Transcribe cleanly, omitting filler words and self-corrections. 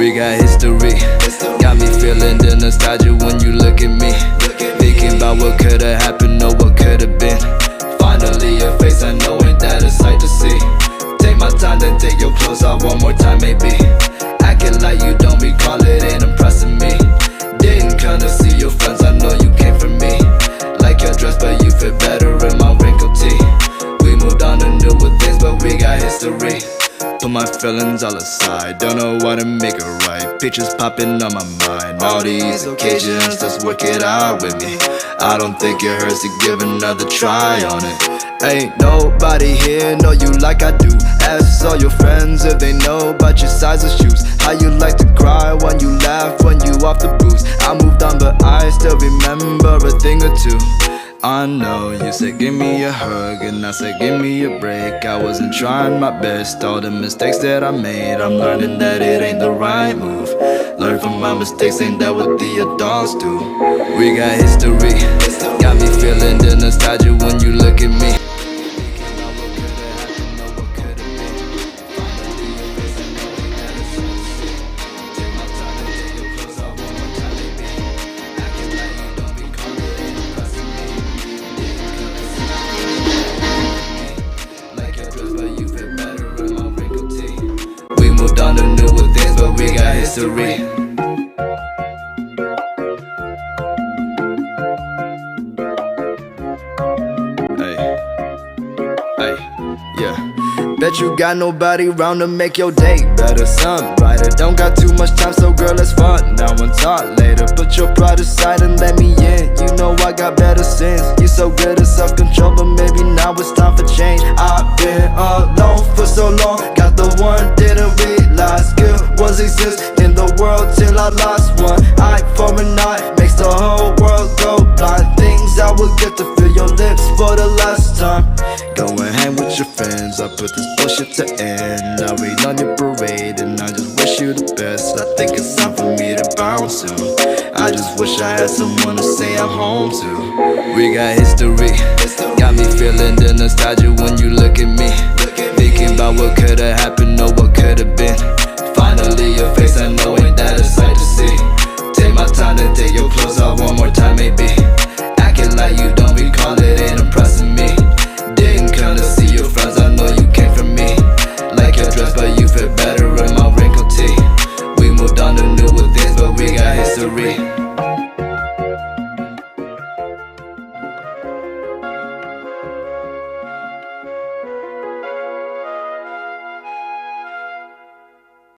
We got history. Got me feeling the nostalgia when you look at me. Thinking about what could've happened or what could've been. Finally your face, I know, ain't that a sight to see. Take my time, then take your clothes off one more time maybe. Acting like you don't recall it ain't impressing me. Didn't come to see your friends, I know you came for me. Like your dress, but you fit better in my wrinkled tee. We moved on to newer things, but we got history. Put my feelings all aside, don't know what to make it right. Pictures popping on my mind, all these occasions, let's work it out with me. I don't think it hurts to give another try on it. Ain't nobody here know you like I do. Ask all your friends if they know about your size of shoes. How you like to cry when you laugh when you off the booze. I moved on but I still remember a thing or two. I know you said give me a hug and I said give me a break. I wasn't trying my best, all the mistakes that I made, I'm learning that it ain't the right move. Learn from my mistakes, ain't that what the adults do? We got history. Got me feeling the nostalgia when you look at me. Moved on to newer things, but we got history. Hey, yeah. Bet you got nobody round to make your day better. Sun brighter, don't got too much time, so girl, let's fun. Now and talk later. Put your pride aside and let me in. You know I got better sins. You so good at self-control, but maybe now it's time for change. I've been alone for so long, got the one, didn't realize good ones exist in the world till I lost one. Eye for an eye makes the whole world go blind. Things I would get to feel your lips for the last time. Go and hang with your friends, I put this bullshit to end. I rain on your parade and I just wish you the best. I think it's time for me to bounce soon. I just wish I had someone to say I'm home to. We got history. Got me feeling the nostalgia when you look at me. Thinking about what could've happened or what could've